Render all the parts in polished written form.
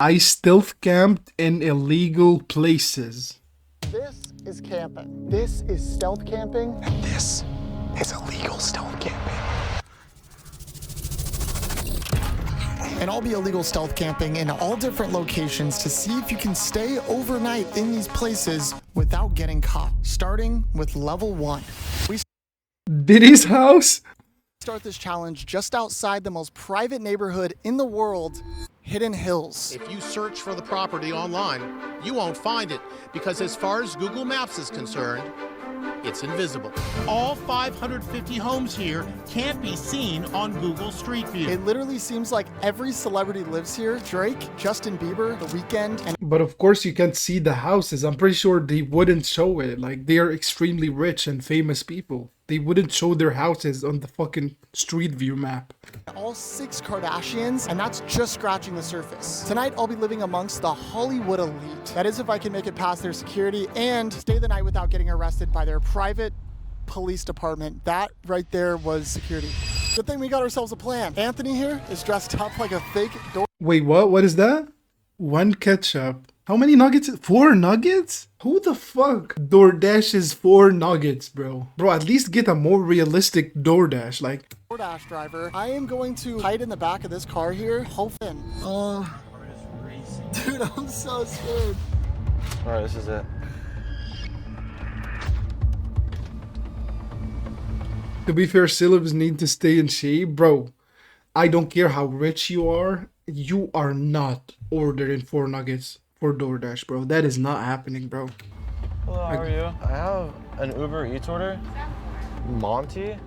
I stealth camped in illegal places. This is camping. This is stealth camping. And this is illegal stealth camping. And I'll be illegal stealth camping in all different locations to see if you can stay overnight in these places without getting caught. Starting with level 1. We Diddy's house? start this challenge just outside the most private neighborhood in the world, Hidden Hills. If you search for the property online, you won't find it because as far as Google Maps is concerned, it's invisible. All 550 homes here can't be seen on Google Street View. It literally seems like every celebrity lives here. Drake, Justin Bieber, The Weeknd, and But of course you can't see the houses. I'm pretty sure they wouldn't show it. Like, they are extremely rich and famous people. They wouldn't show their houses on the fucking Street View map. all 6 Kardashians, and that's just scratching the surface. Tonight, I'll be living amongst the Hollywood elite. That is if I can make it past their security and stay the night without getting arrested by their private police department. That right there was security. Good thing we got ourselves a plan. Anthony here is dressed up like a fake door. Wait, what? What is that? 1 ketchup. How many nuggets? 4 nuggets? Who the fuck DoorDashes 4 nuggets, bro? Bro, at least get a more realistic DoorDash. Like, DoorDash driver. I am going to hide in the back of this car here. Hoping. Dude, I'm so scared. Alright, this is it. to be fair, celebs need to stay in shape. Bro, I don't care how rich you are not ordering 4 nuggets for DoorDash, bro. That is not happening, bro. Hello, how are you? I have an Uber Eats order. Monty? They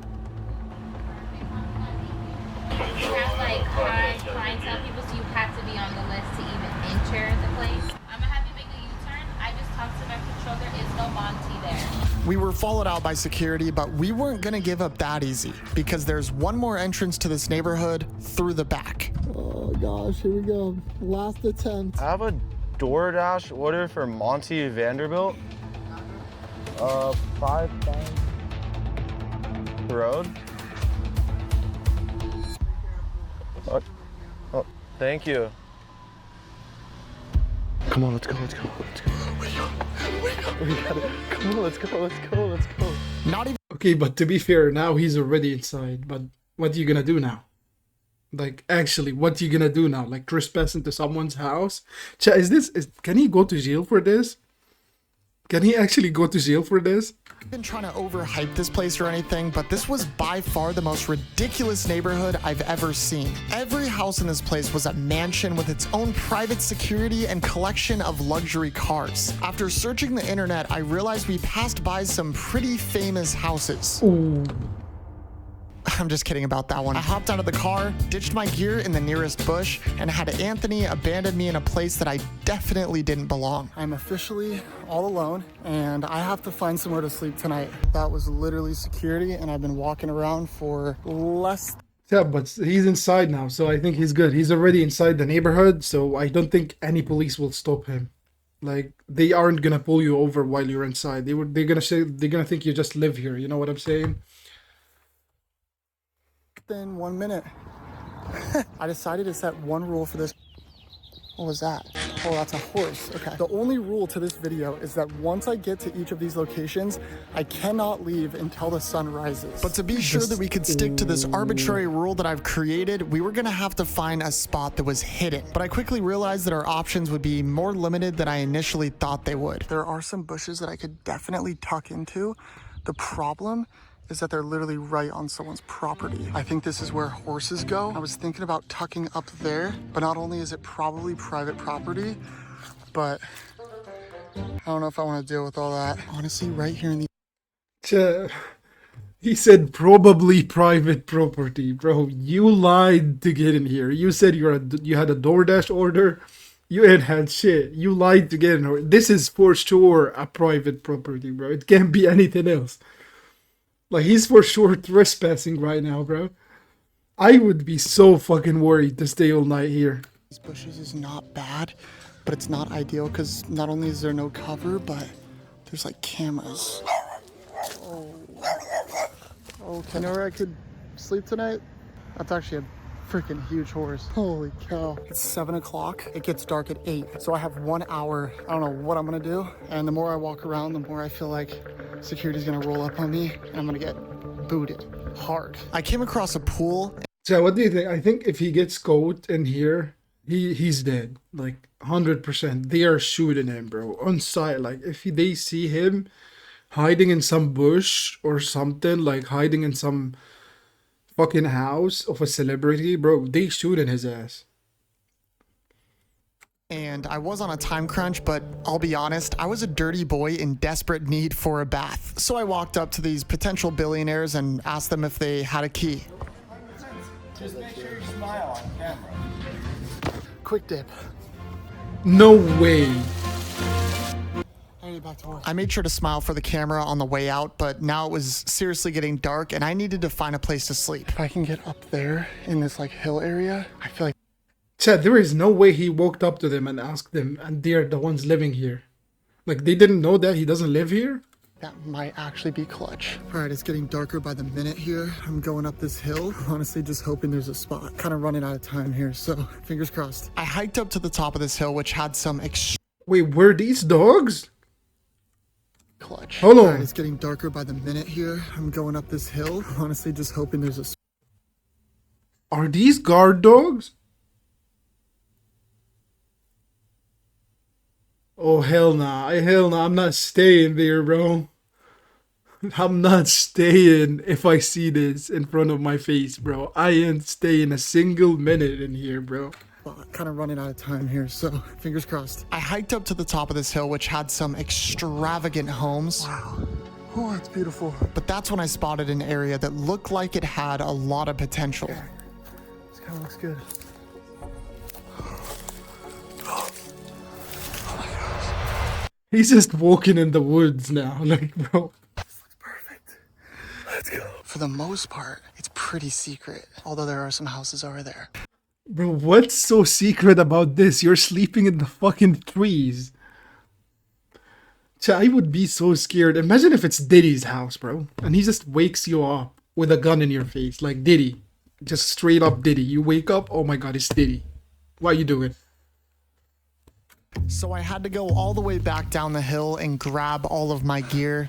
have like high clientele people, so you have to be on the list to even enter the place. I'm gonna have you make a U-turn. I just talked to my control. There is no Monty there. We were followed out by security, but we weren't gonna give up that easy because there's one more entrance to this neighborhood through the back. Oh gosh, here we go. Last attempt. I have a DoorDash order for Monty Vanderbilt. 5 Road. Oh, thank you. Come on, let's go. We got it. Come on, let's go. Not even Okay, but to be fair, now he's already inside. But what are you gonna do now? Like, actually, what are you gonna do now? Like, trespass into someone's house? Can he go to jail for this? Can he actually go to jail for this? been trying to overhype this place or anything, but this was by far the most ridiculous neighborhood I've ever seen. Every house in this place was a mansion with its own private security and collection of luxury cars. After searching the internet, I realized we passed by some pretty famous houses. Ooh. I'm just kidding about that one. I hopped out of the car, ditched my gear in the nearest bush, and had Anthony abandon me in a place that I definitely didn't belong. I'm officially all alone, and I have to find somewhere to sleep tonight. That was literally security, and I've been walking around for less. Yeah, but he's inside now, so I think he's good. He's already inside the neighborhood, so I don't think any police will stop him. Like, they aren't gonna pull you over while you're inside. They're gonna think you just live here. You know what I'm saying? Than 1 minute. I decided to set one rule for this. What was that? Oh, that's a horse. Okay. The only rule to this video is that once I get to each of these locations, I cannot leave until the sun rises. But to be sure that we could stick to this arbitrary rule that I've created, we were gonna have to find a spot that was hidden. But I quickly realized that our options would be more limited than I initially thought they would. There are some bushes that I could definitely tuck into. The problem is that they're literally right on someone's property. I think this is where horses go. I was thinking about tucking up there, but not only is it probably private property, but I don't know if I want to deal with all that. Honestly, right here in the... He said probably private property. Bro, you lied to get in here. You said you had a DoorDash order. You ain't had shit. You lied to get in here. This is for sure a private property, bro. It can't be anything else. Like, he's for sure trespassing right now, bro. I would be so fucking worried to stay all night here. These bushes is not bad, but it's not ideal because not only is there no cover, but there's like cameras. Oh. Okay. You know where I could sleep tonight? That's actually a freaking huge horse. Holy cow. It's 7 o'clock. It gets dark at 8. So I have 1 hour. I don't know what I'm gonna do. And the more I walk around, the more I feel like security's gonna roll up on me and I'm gonna get booted hard. I came across a pool. So what do you think? I think if he gets caught in here, he's dead. Like 100%. They are shooting him, bro. On sight. Like if they see him hiding in some bush or something, like hiding in some fucking house of a celebrity, bro, they shooting his ass. And I was on a time crunch, but I'll be honest, I was a dirty boy in desperate need for a bath. So I walked up to these potential billionaires and asked them if they had a key. Just make sure you smile on camera. Quick dip. No way. I need back to work. I made sure to smile for the camera on the way out, but now it was seriously getting dark and I needed to find a place to sleep. If I can get up there in this like hill area, I feel like... Chad, there is no way he walked up to them and asked them, and they're the ones living here. Like, they didn't know that he doesn't live here? that might actually be clutch. All right, it's getting darker by the minute here. I'm going up this hill, honestly just hoping there's a spot. Kind of running out of time here, so fingers crossed. I hiked up to the top of this hill, which had some Wait, were these dogs? Clutch. Hold on. All right, it's getting darker by the minute here. I'm going up this hill, honestly just hoping there's a... Are these guard dogs? Oh, hell nah. Hell nah. I'm not staying there, bro. I'm not staying if I see this in front of my face, bro. I ain't staying a single minute in here, bro. Kind of running out of time here, so fingers crossed. I hiked up to the top of this hill, which had some extravagant homes. Wow. Oh, it's beautiful. But that's when I spotted an area that looked like it had a lot of potential. Okay. This kind of looks good. He's just walking in the woods now, like, bro. This looks perfect. Let's go. For the most part, it's pretty secret, although there are some houses over there. Bro, what's so secret about this? You're sleeping in the fucking trees. I would be so scared. Imagine if it's Diddy's house, bro. And he just wakes you up with a gun in your face. Like Diddy. Just straight up Diddy. You wake up, oh my god, it's Diddy. What are you doing? So I had to go all the way back down the hill and grab all of my gear.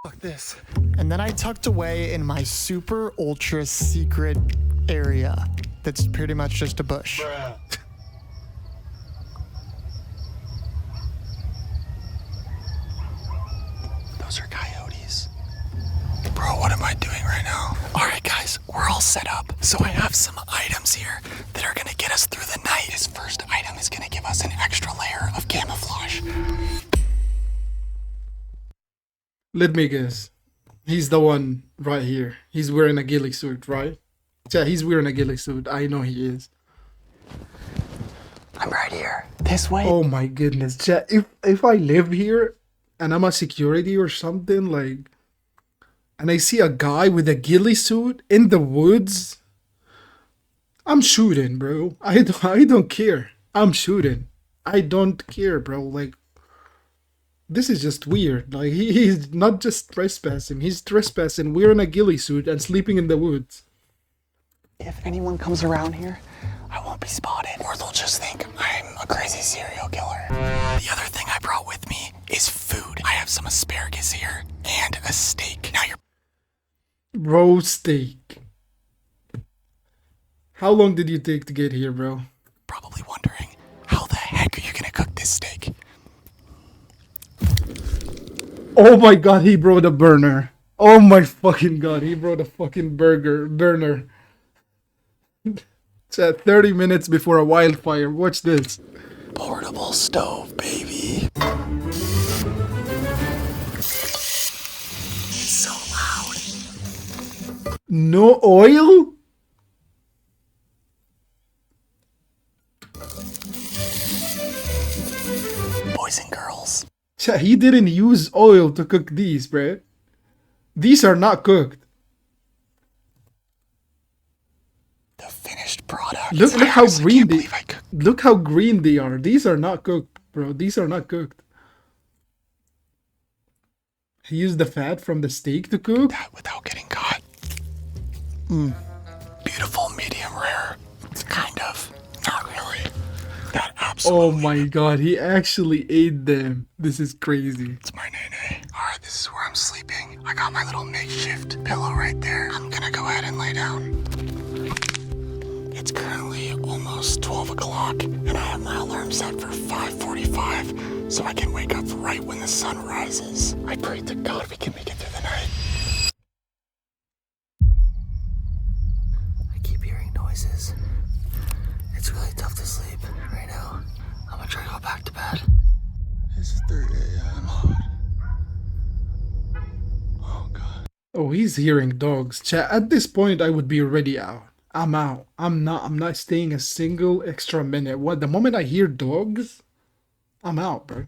Fuck this. And then I tucked away in my super ultra secret area. That's pretty much just a bush. Those are coyotes. Bro, what am I doing right now? All right, guys, we're all set up. So I have some items here that are gonna get us through the night. This first item is gonna give us an extra layer of camouflage. Let me guess. He's the one right here. He's wearing a ghillie suit, right? Yeah, he's wearing a ghillie suit. I know he is. I'm right here. This way. Oh my goodness. Chat, if I live here and I'm a security or something, like, and I see a guy with a ghillie suit in the woods, I'm shooting, bro. I don't care. I'm shooting. I don't care, bro. Like, this is just weird. Like, he's not just trespassing. He's trespassing, wearing a ghillie suit and sleeping in the woods. If anyone comes around here, I won't be spotted. Or they'll just think I'm a crazy serial killer. The other thing I brought with me is food. I have some asparagus here and a steak. Now you're... Roast steak. How long did you take to get here, bro? Probably wondering, how the heck are you gonna cook this steak? Oh my god, he brought a burner. Oh my fucking god, he brought a fucking burner. It's at 30 minutes before a wildfire. Watch this. Portable stove, baby. So loud. No oil? Boys and girls. He didn't use oil to cook these, bruh. These are not cooked. The finished product. Look how green they. I Look how green they are. These are not cooked, bro. These are not cooked. He used the fat from the steak to cook. that without getting caught. Beautiful medium rare. That Oh absolutely. my god, he actually ate them. This is crazy. It's my nay-nay. Alright, this is where I'm sleeping. I got my little makeshift pillow right there. I'm gonna go ahead and lay down. It's currently almost 12 o'clock, and I have my alarm set for 5:45, so I can wake up right when the sun rises. I pray to God we can make it through the night. I keep hearing noises. It's really tough to sleep right now. I'm gonna try to go back to bed. It's 3 a.m. Oh God. Oh, he's hearing dogs. Chat, at this point, I would be already out. I'm out. I'm not staying a single extra minute. What? The moment I hear dogs, I'm out, bro.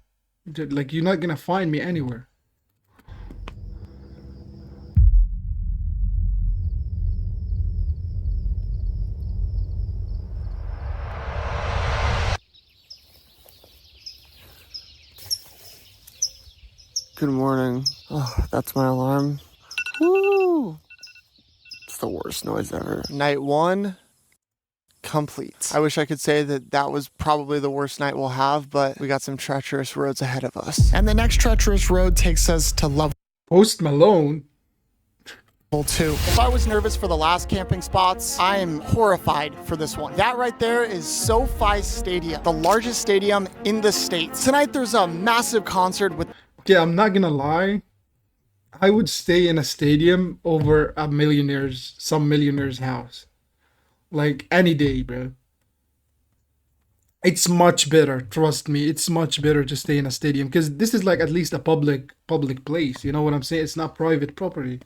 Like, you're not gonna find me anywhere. Good morning. Oh, that's my alarm. Woo! It's the worst noise ever. Night 1 complete. I wish I could say that that was probably the worst night we'll have, but we got some treacherous roads ahead of us. And the next treacherous road takes us to level Post Malone. 2. If I was nervous for the last camping spots, I am horrified for this one. That right there is SoFi Stadium, the largest stadium in the States. Tonight there's a massive concert with... Okay, I'm not gonna lie. I would stay in a stadium over some millionaire's house. Like, any day, bro. It's much better, trust me. It's much better to stay in a stadium, because this is like at least a public place. You know what I'm saying? It's not private property.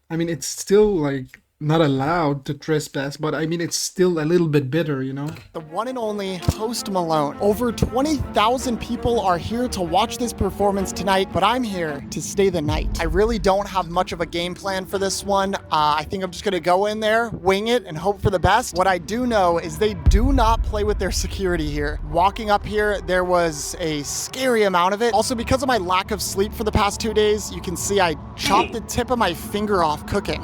I mean, it's still like not allowed to trespass, but I mean, it's still a little bit better, you know? The one and only Post Malone. Over 20,000 people are here to watch this performance tonight, but I'm here to stay the night. I really don't have much of a game plan for this one. I think I'm just gonna go in there, wing it, and hope for the best. What I do know is they do not play with their security here. Walking up here, there was a scary amount of it. Also, because of my lack of sleep for the past 2 days, you can see I chopped the tip of my finger off cooking.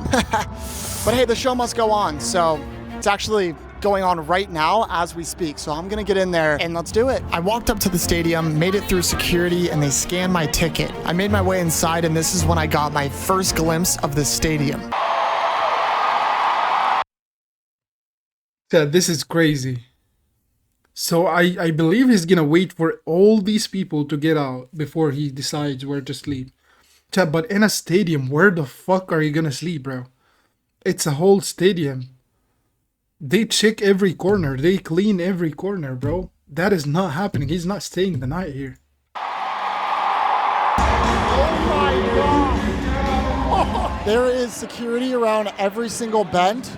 But hey, the show must go on, so it's actually going on right now as we speak. So I'm gonna get in there and let's do it. I walked up to the stadium, made it through security, and they scanned my ticket. I made my way inside, and this is when I got my first glimpse of the stadium. Yeah, this is crazy. So I believe he's gonna wait for all these people to get out before he decides where to sleep. Chat, but in a stadium, where the fuck are you gonna sleep, bro? It's a whole stadium. They check every corner. They clean every corner, bro. That is not happening. He's not staying the night here. Oh my God! There is security around every single bend.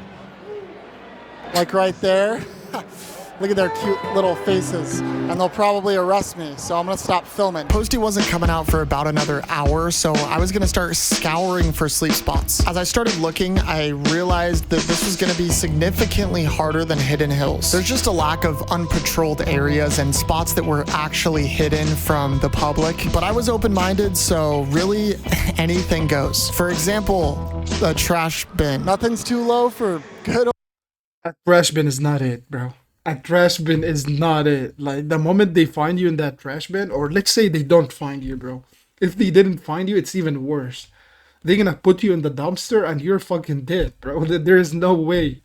Like right there. Look at their cute little faces, and they'll probably arrest me, so I'm gonna stop filming. Posty wasn't coming out for about another hour, so I was gonna start scouring for sleep spots. As I started looking, I realized that this was gonna be significantly harder than Hidden Hills. There's just a lack of unpatrolled areas and spots that were actually hidden from the public, but I was open-minded, so really anything goes. For example, a trash bin. Nothing's too low for good. A trash bin is not it, bro. A trash bin is not it. Like, the moment they find you in that trash bin, or let's say they don't find you, bro. If they didn't find you, it's even worse. They're gonna put you in the dumpster and you're fucking dead, bro. There is no way.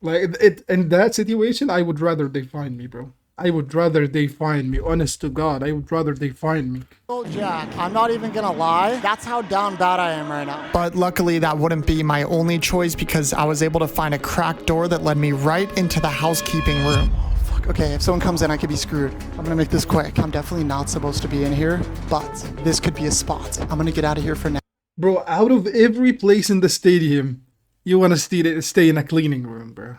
Like, in that situation, I would rather they find me, bro. I would rather they find me. Honest to God, I would rather they find me. Oh, Jack, I'm not even gonna lie. That's how down bad I am right now. But luckily, that wouldn't be my only choice because I was able to find a cracked door that led me right into the housekeeping room. Oh, fuck. Okay, if someone comes in, I could be screwed. I'm gonna make this quick. I'm definitely not supposed to be in here, but this could be a spot. I'm gonna get out of here for now. Bro, out of every place in the stadium, you want to stay in a cleaning room, bro.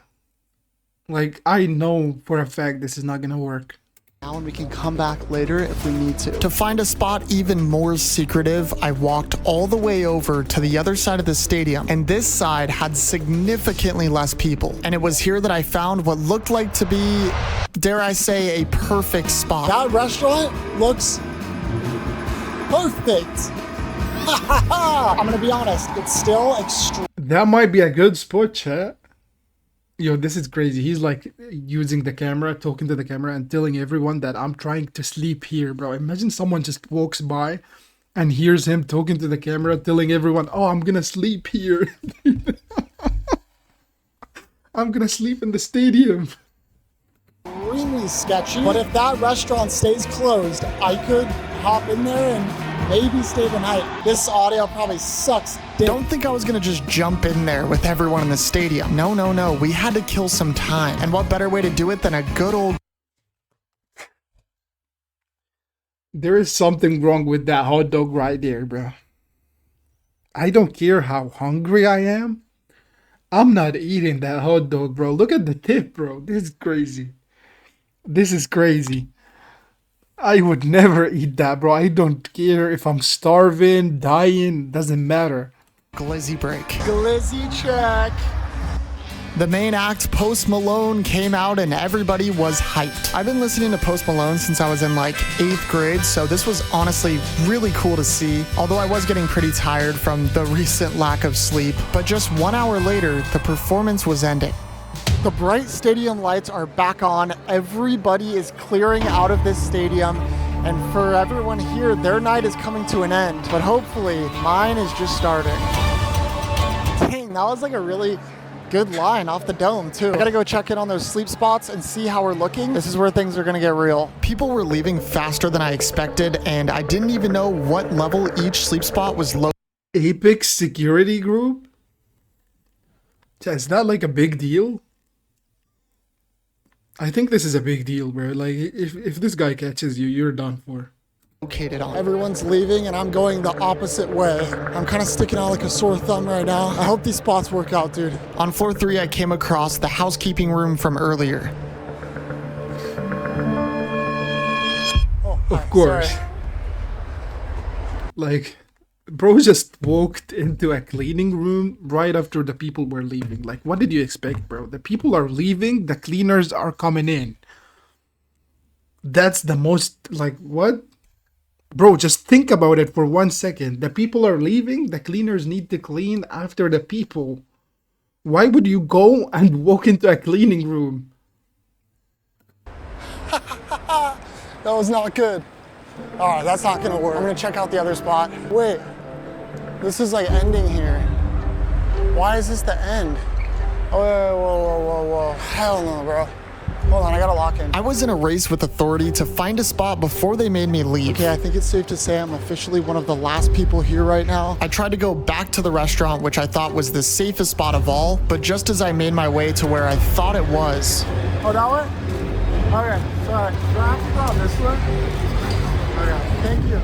Like, I know for a fact this is not gonna work. Now, and we can come back later if we need to. To find a spot even more secretive, I walked all the way over to the other side of the stadium, and this side had significantly less people. And it was here that I found what looked like to be, dare I say, a perfect spot. That restaurant looks perfect. I'm gonna be honest, it's still extreme. That might be a good spot, chat. Yo, this is crazy. He's like using the camera, talking to the camera, and telling everyone that I'm trying to sleep here, bro. Imagine someone just walks by and hears him talking to the camera, telling everyone, "Oh, I'm gonna sleep here. I'm gonna sleep in the stadium." Extremely sketchy, but if that restaurant stays closed, I could hop in there and maybe stay the night. This audio probably sucks. Don't think I was gonna just jump in there with everyone in the stadium. No, no, no. We had to kill some time. And what better way to do it than a good old... There is something wrong with that hot dog right there, bro. I don't care how hungry I am. I'm not eating that hot dog, bro. Look at the tip, bro. This is crazy. This is crazy. I would never eat that, bro. I don't care if I'm starving, dying, doesn't matter. Glizzy break. Glizzy check. The main act, Post Malone, came out and everybody was hyped. I've been listening to Post Malone since I was in like 8th grade, so this was honestly really cool to see, although I was getting pretty tired from the recent lack of sleep. But just 1 hour later, the performance was ending. The bright stadium lights are back on. Everybody is clearing out of this stadium. And for everyone here, their night is coming to an end. But hopefully, mine is just starting. Dang, that was like a really good line off the dome, too. I gotta go check in on those sleep spots and see how we're looking. This is where things are gonna get real. People were leaving faster than I expected, and I didn't even know what level each sleep spot was located. Apex security group? Is that like a big deal? I think this is a big deal, bro. Like, if this guy catches you, you're done for. Located on. Everyone's leaving and I'm going the opposite way. I'm kind of sticking out like a sore thumb right now. I hope these spots work out, dude. On floor 3, I came across the housekeeping room from earlier. Oh, of course. Sorry. Like, bro just walked into a cleaning room right after the people were leaving. Like, what did you expect, bro? The people are leaving, the cleaners are coming in. That's the most, like, what? Bro, just think about it for 1 second. The people are leaving, the cleaners need to clean after the people. Why would you go and walk into a cleaning room? That was not good. All right, that's not gonna work. I'm gonna check out the other spot. Wait, this is like ending here. Why is this the end? Oh, whoa. Hell no, bro. Hold on, I gotta lock in. I was in a race with authority to find a spot before they made me leave. Okay, I think it's safe to say I'm officially one of the last people here right now. I tried to go back to the restaurant, which I thought was the safest spot of all, but just as I made my way to where I thought it was. Oh, that way? Okay, sorry. Do I have to go this way? Okay, thank you.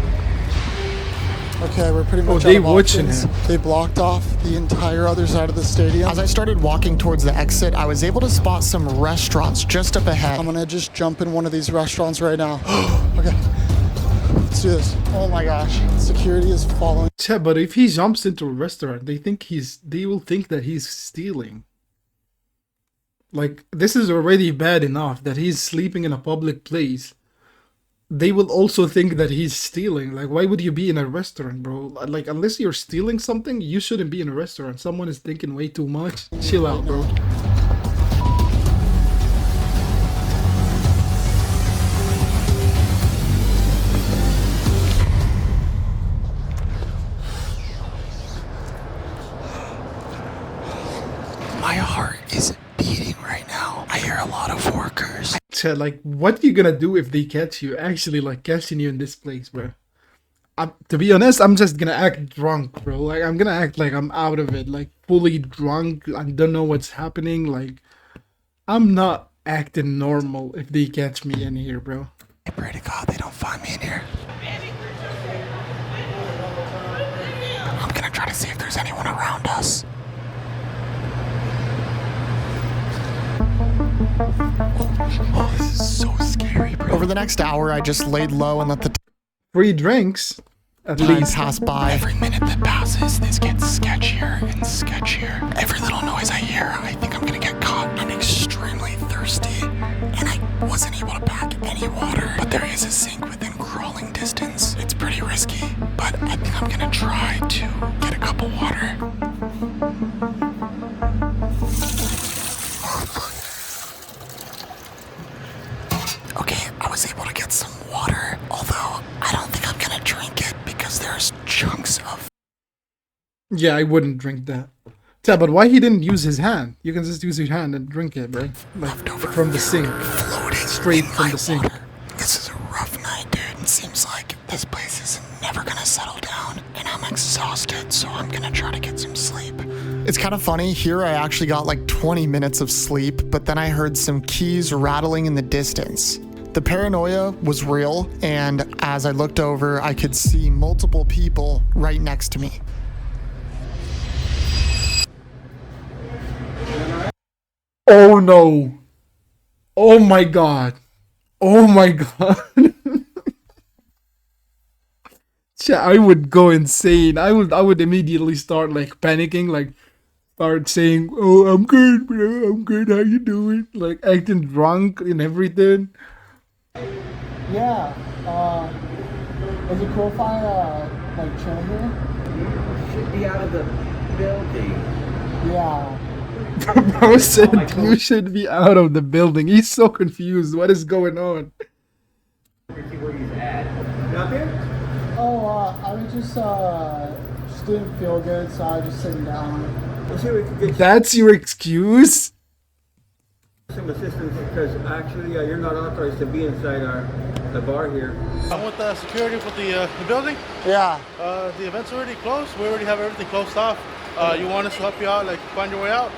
Okay, we're pretty much they watching him. They blocked off the entire other side of the stadium. As I started walking towards the exit, I was able to spot some restaurants just up ahead. I'm gonna just jump in one of these restaurants right now. Okay, let's do this. Oh my gosh, security is following. Yeah, but if he jumps into a restaurant, they will think that he's stealing. Like, this is already bad enough that he's sleeping in a public place. They will also think that he's stealing. Like, why would you be in a restaurant, bro? Like, unless you're stealing something, you shouldn't be in a restaurant. Someone is thinking way too much. Chill out, bro. My heart is beating right now. I hear a lot of workers. Like, what you gonna do if they catch you? Actually, like, catching you in this place, bro. To be honest, I'm just gonna act drunk, bro. Like, I'm gonna act like I'm out of it, like, fully drunk. I don't know what's happening. Like, I'm not acting normal if they catch me in here, bro. I pray to God they don't find me in here. I'm gonna try to see if there's anyone around us. Oh, this is so scary, bro. Over the next hour, I just laid low and let the free drinks at time least pass by. Every minute that passes, this gets sketchier and sketchier. Every little noise I hear, I think I'm gonna get caught. I'm extremely thirsty, and I wasn't able to pack any water. But there is a sink within crawling distance. It's pretty risky, but I think I'm gonna try to get a cup of water. Yeah, I wouldn't drink that. Yeah, but why he didn't use his hand? You can just use your hand and drink it, bro. Like from the sink. Straight from the sink. This is a rough night, dude. It seems like this place is never gonna settle down, and I'm exhausted, so I'm gonna try to get some sleep. It's kind of funny. Here I actually got like 20 minutes of sleep, but then I heard some keys rattling in the distance. The paranoia was real, and as I looked over, I could see multiple people right next to me. Oh no. Oh my god. Oh my god. I would go insane. I would immediately start like panicking, like start saying, "Oh, I'm good, bro. I'm good. How you doing?" Like acting drunk and everything. Yeah. Is it cool if I like chill here? Should be out of the building. Yeah. Bro said you should be out of the building. He's so confused. What is going on? Where he's at. You up here? Oh, I was just didn't feel good, so I was just sitting down. Let's see if we can get That's your excuse? some assistance because actually you're not authorized to be inside the bar here. I'm with the security for the building. Yeah. The event's already closed. We already have everything closed off. You want us to help you out, like find your way out?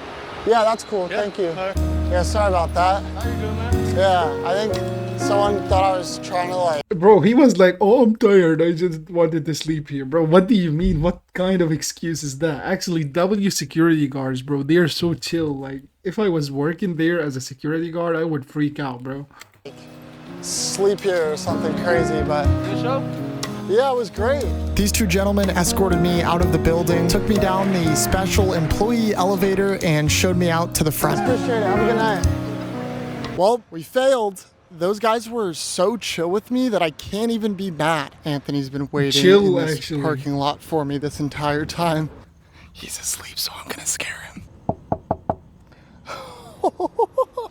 Yeah, that's cool. Yeah? Thank you. All right. Yeah, sorry about that. How you doing, man? Yeah, I think someone thought I was trying to like. Bro, he was like, "Oh, I'm tired. I just wanted to sleep here." Bro, what do you mean? What kind of excuse is that? Actually, W security guards, bro, they are so chill. Like, if I was working there as a security guard, I would freak out, bro. Sleep here or something crazy, but Good show? yeah, it was great. These two gentlemen escorted me out of the building, took me down the special employee elevator, and showed me out to the front. Appreciate it. Have a good night. Well, we failed. Those guys were so chill with me that I can't even be mad. Anthony's been waiting in this Actually. parking lot for me this entire time. He's asleep, so I'm gonna scare him.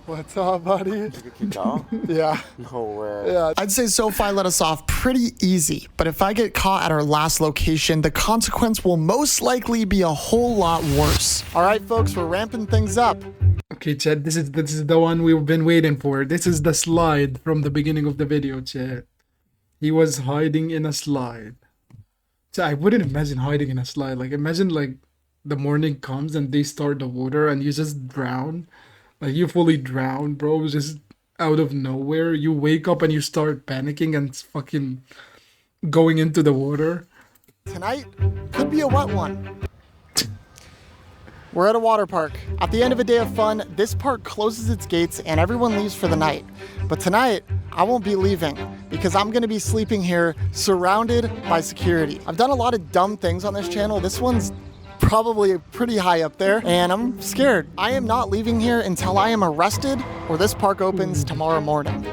What's up, buddy? You keep going? Yeah. No way. Yeah. I'd say SoFi let us off pretty easy, but if I get caught at our last location, the consequence will most likely be a whole lot worse. All right, folks, we're ramping things up. Okay, Chad, this is the one we've been waiting for. This is the slide from the beginning of the video, Chad. He was hiding in a slide. Chad, I wouldn't imagine hiding in a slide. Like, imagine like the morning comes and they start the water and you just drown. Like, you fully drown, bro. Just out of nowhere. You wake up and you start panicking and fucking going into the water. Tonight could be a wet one. We're at a water park. At the end of a day of fun, this park closes its gates and everyone leaves for the night. But tonight, I won't be leaving because I'm gonna be sleeping here surrounded by security. I've done a lot of dumb things on this channel. This one's probably pretty high up there and I'm scared. I am not leaving here until I am arrested or this park opens tomorrow morning.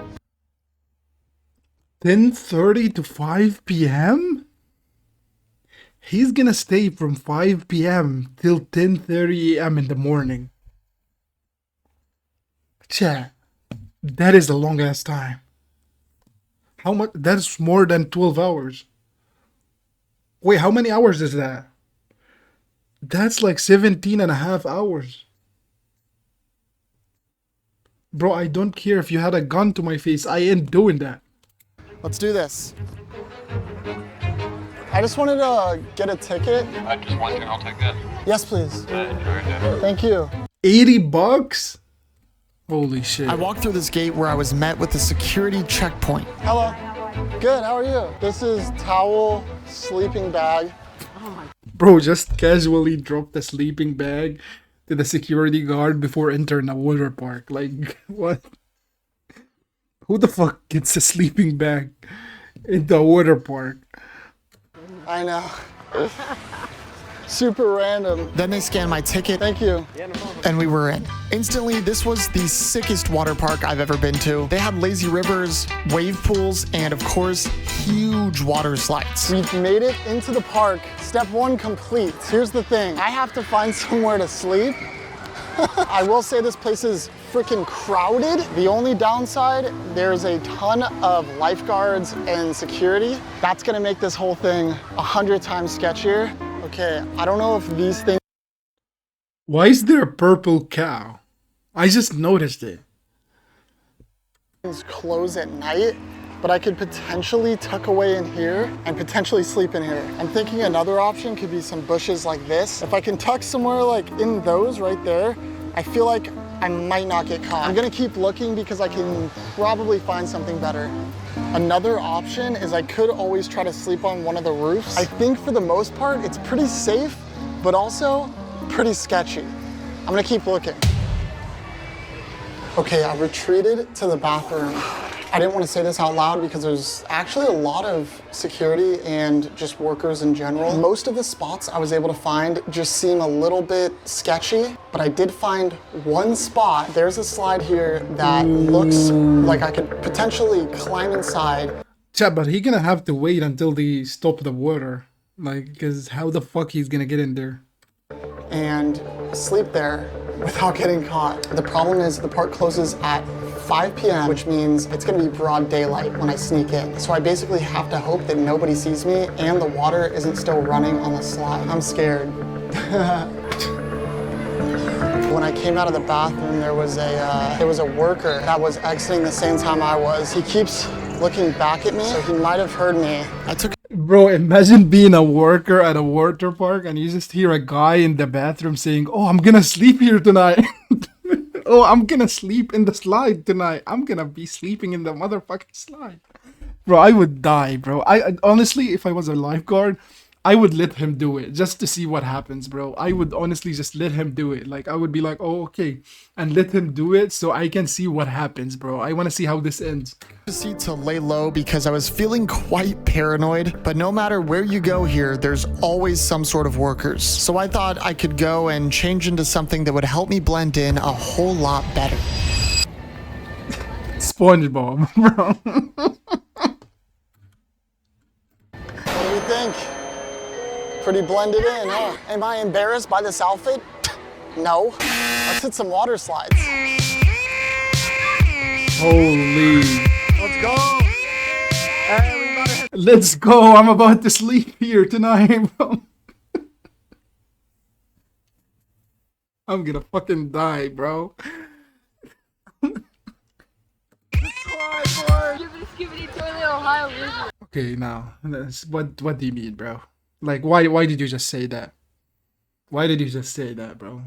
10:30 to 5 p.m.? He's gonna stay from 5 p.m. till 10:30 a.m. in the morning. Chat, that is a long ass time. How much? That's more than 12 hours. Wait, how many hours is that? That's like 17 and a half hours. Bro, I don't care if you had a gun to my face. I ain't doing that. Let's do this. I just wanted to get a ticket. Just one general ticket. Yes, please. Enjoy your day. Thank you. $80? Holy shit. I walked through this gate where I was met with a security checkpoint. Hello. Good, how are you? This is towel, sleeping bag. Bro just casually dropped the sleeping bag to the security guard before entering a water park. Like, what? Who the fuck gets a sleeping bag in the water park? I know. Super random. Then they scanned my ticket. Thank you. And we were in. Instantly, this was the sickest water park I've ever been to. They had lazy rivers, wave pools, and of course, huge water slides. We've made it into the park. Step one complete. Here's the thing. I have to find somewhere to sleep. I will say this place is freaking crowded. The only downside, there's a ton of lifeguards and security. That's gonna make this whole thing 100 times sketchier. Okay, I don't know if these things Why is there a purple cow? I just noticed it. close at night, but I could potentially tuck away in here and potentially sleep in here. I'm thinking another option could be some bushes like this. If I can tuck somewhere like in those right there, I feel like I might not get caught. I'm gonna keep looking because I can probably find something better. Another option is I could always try to sleep on one of the roofs. I think for the most part, it's pretty safe, but also pretty sketchy. I'm gonna keep looking. Okay, I retreated to the bathroom. I didn't want to say this out loud because there's actually a lot of security and just workers in general. Most of the spots I was able to find just seem a little bit sketchy, but I did find one spot. There's a slide here that looks like I could potentially climb inside. Chat, but he gonna have to wait until they stop the water. Like, cause how the fuck he's gonna get in there? And sleep there without getting caught. The problem is the park closes at 5 p.m., which means it's gonna be broad daylight when I sneak in. So I basically have to hope that nobody sees me and the water isn't still running on the slide. I'm scared. When I came out of the bathroom, there was a worker that was exiting the same time I was. He keeps looking back at me, so he might have heard me. Bro, imagine being a worker at a water park and you just hear a guy in the bathroom saying, "Oh, I'm gonna sleep here tonight." "Oh, I'm gonna sleep in the slide tonight. I'm gonna be sleeping in the motherfucking slide." Bro, I would die, bro. I honestly, if I was a lifeguard, I would let him do it just to see what happens, bro. I would honestly just let him do it. Like, I would be like, "Oh, okay," and let him do it so I can see what happens, bro. I want to see how this ends. Seat to lay low because I was feeling quite paranoid, but no matter where you go here, there's always some sort of workers. So I thought I could go and change into something that would help me blend in a whole lot better. SpongeBob, bro. What do you think? Pretty blended in, huh? Am I embarrassed by this outfit? No. Let's hit some water slides. Holy. Let's go. Hey, we gotta hit. Let's go. I'm about to sleep here tonight, bro. I'm gonna fucking die, bro. Okay, now, what do you mean, bro? Like, why did you just say that? Why did you just say that, bro?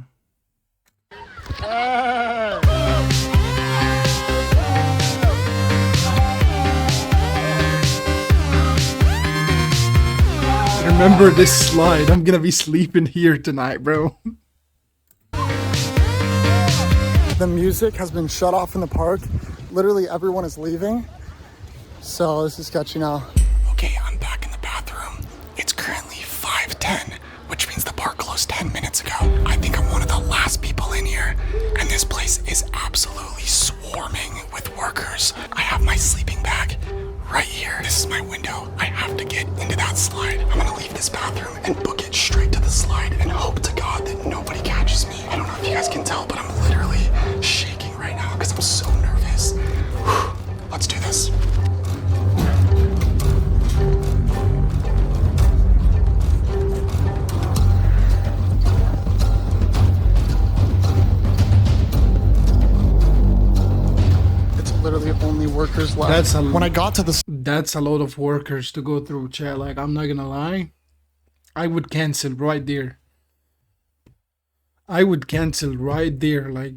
Remember this slide. I'm gonna be sleeping here tonight, bro. The music has been shut off in the park. Literally everyone is leaving. So this is sketchy now. Okay, I'm back in the bathroom. It's currently 5:10, which means the park closed 10 minutes ago. I think I'm one of the last people in here, and this place is absolutely swarming with workers. I have my sleeping bag right here. This is my window. I have to get into that slide. I'm gonna leave this bathroom and book it straight to the slide and hope to God that nobody catches me. I don't know if you guys can tell, but I'm literally shaking right now because I'm so nervous. Whew. Let's do this. Literally only workers left. When I got to the... That's a lot of workers to go through, chat. Like, I'm not gonna lie. I would cancel right there. I would cancel right there. Like,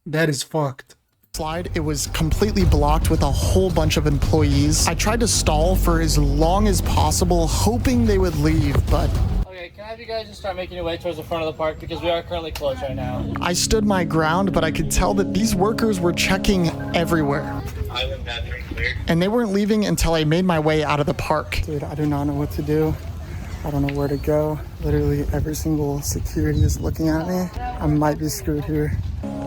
that is fucked. Slide, it was completely blocked with a whole bunch of employees. I tried to stall for as long as possible, hoping they would leave, but... Okay, can I have you guys just start making your way towards the front of the park because we are currently closed right now. I stood my ground, but I could tell that these workers were checking everywhere. Island bathroom cleared. And they weren't leaving until I made my way out of the park. Dude, I do not know what to do. I don't know where to go. Literally every single security is looking at me. I might be screwed here.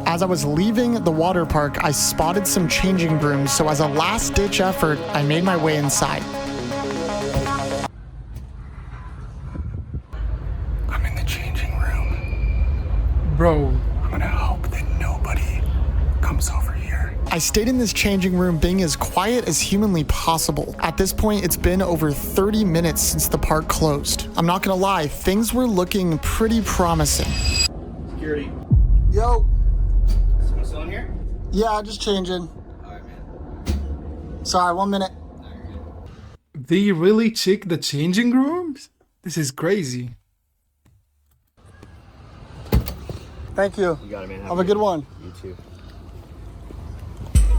As I was leaving the water park, I spotted some changing rooms, so as a last-ditch effort, I made my way inside. I'm in the changing room. Bro. I'm gonna hope that nobody comes over here. I stayed in this changing room being as quiet as humanly possible. At this point, it's been over 30 minutes since the park closed. I'm not gonna lie, things were looking pretty promising. Security. Yo. Someone still in here? Yeah, just changing. Alright, man. Sorry, 1 minute. They really check the changing rooms? This is crazy. Thank you. You got it, man. Have a good one. You too.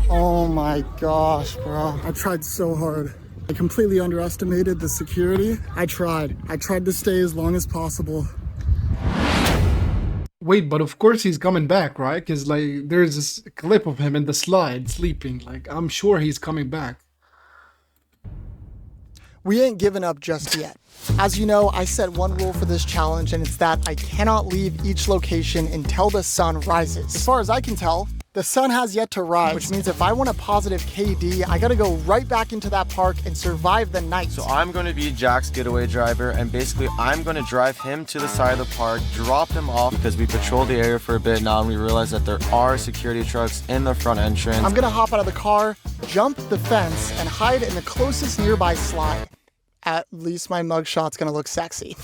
Oh my gosh, bro. I tried so hard. I completely underestimated the security. I tried to stay as long as possible. Wait, but of course he's coming back, right? Because, like, there's this clip of him in the slide sleeping. Like, I'm sure he's coming back. We ain't giving up just yet. As you know, I set one rule for this challenge, and it's that I cannot leave each location until the sun rises. As far as I can tell, the sun has yet to rise, which means if I want a positive KD, I gotta go right back into that park and survive the night. So I'm going to be Jack's getaway driver, and basically I'm going to drive him to the side of the park, drop him off, because we patrolled the area for a bit now, and we realized that there are security trucks in the front entrance. I'm gonna hop out of the car, jump the fence, and hide in the closest nearby slide. At least my mugshot's gonna look sexy.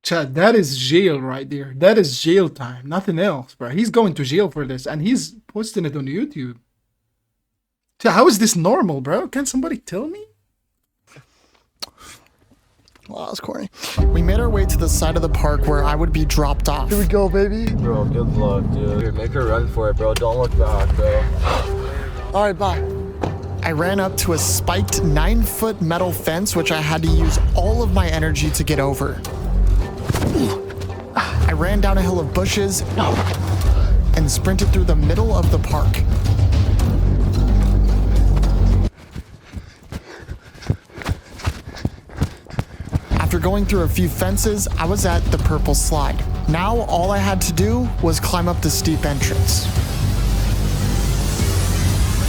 Chad, that is jail right there. That is jail time. Nothing else, bro. He's going to jail for this, and he's posting it on YouTube. Chad, how is this normal, bro? Can somebody tell me? Well, that was corny. We made our way to the side of the park where I would be dropped off. Here we go, baby. Bro, good luck, dude. Here, make her run for it, bro. Don't look back, bro. All right, bye. I ran up to a spiked 9-foot metal fence, which I had to use all of my energy to get over. I ran down a hill of bushes and sprinted through the middle of the park. After going through a few fences, I was at the purple slide. Now all I had to do was climb up the steep entrance.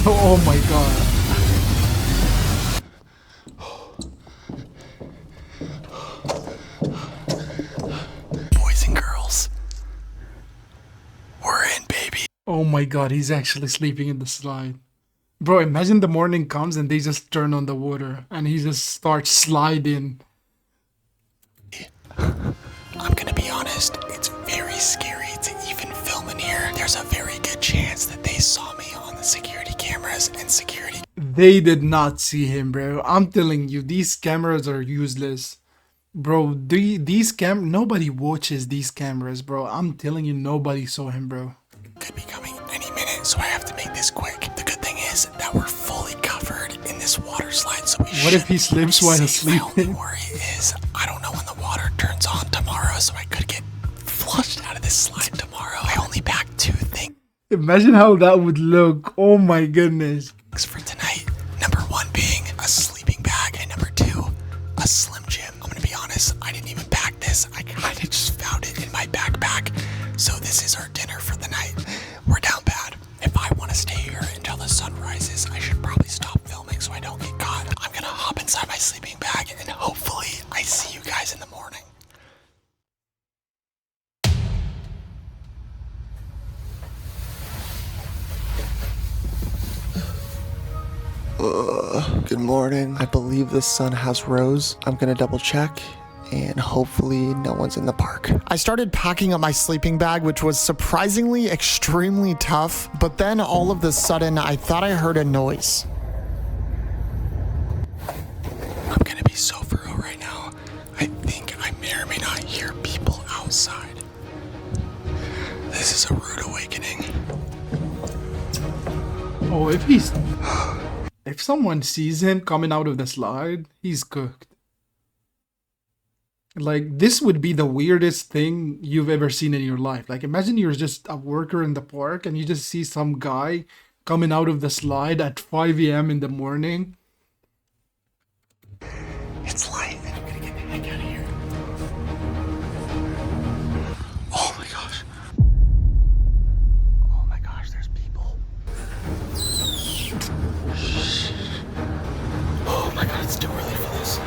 Oh my god. Boys and girls, we're in, baby. Oh my god, he's actually sleeping in the slide. Bro, imagine the morning comes and they just turn on the water and he just starts sliding. I'm gonna be honest, it's very scary to even film in here. There's a very good chance that they saw me on the security cameras and security. They did not see him, bro. I'm telling you, these cameras are useless. Bro, nobody watches these cameras, bro. I'm telling you, nobody saw him, bro. Could be coming any minute, so I have to make this quick. The good thing is that we're fully covered in this water slide, so we What if he slips while sleeping? My sleeping? only worry is I don't know when the water turns on tomorrow, so I could get flushed out of this slide tomorrow. I only packed 2 things Imagine how that would look. Oh my goodness. for tonight. Number 1 being a sleeping bag, and number 2, a Slim Jim. I'm gonna be honest, I didn't even pack this. I kind of just found it in my backpack. So this is our dinner for the night. We're down bad. If I want to stay here until the sun rises, I should probably stop filming so I don't get caught. I'm gonna hop inside my sleeping bag and hopefully I see you guys in the morning. Good morning. I believe the sun has rose. I'm gonna double check, and hopefully no one's in the park. I started packing up my sleeping bag, which was surprisingly extremely tough, but then all of a sudden I thought I heard a noise. I'm gonna be so for real right now. I think I may or may not hear people outside. This is a rude awakening. Oh, if someone sees him coming out of the slide, he's cooked. Like, this would be the weirdest thing you've ever seen in your life. Like, imagine you're just a worker in the park and you just see some guy coming out of the slide at 5 a.m. in the morning. It's light and I'm gonna get the heck out of here. Oh my gosh. Oh my gosh, there's people. Shh. Oh my god, it's too early for this.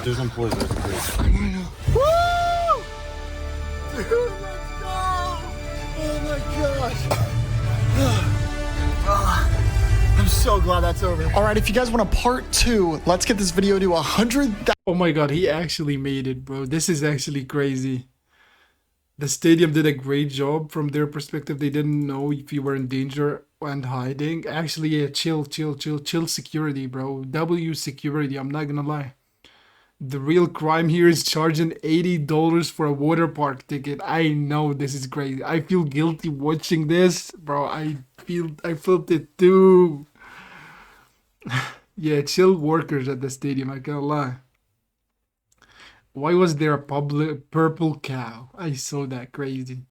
There's employees there. Woo! Dude, let's go! Oh my gosh. I'm so glad that's over. All right, if you guys want a part 2, let's get this video to 100,000. Oh my god, he actually made it, bro. This is actually crazy. The stadium did a great job from their perspective. They didn't know if you were in danger and hiding. Actually, yeah, chill security, bro. W security, I'm not gonna lie. The real crime here is charging $80 for a water park ticket. I know this is crazy. I feel guilty watching this, bro. I felt it too. Yeah, chill workers at the stadium, I can't lie. Why was there a public purple cow? I saw that, crazy.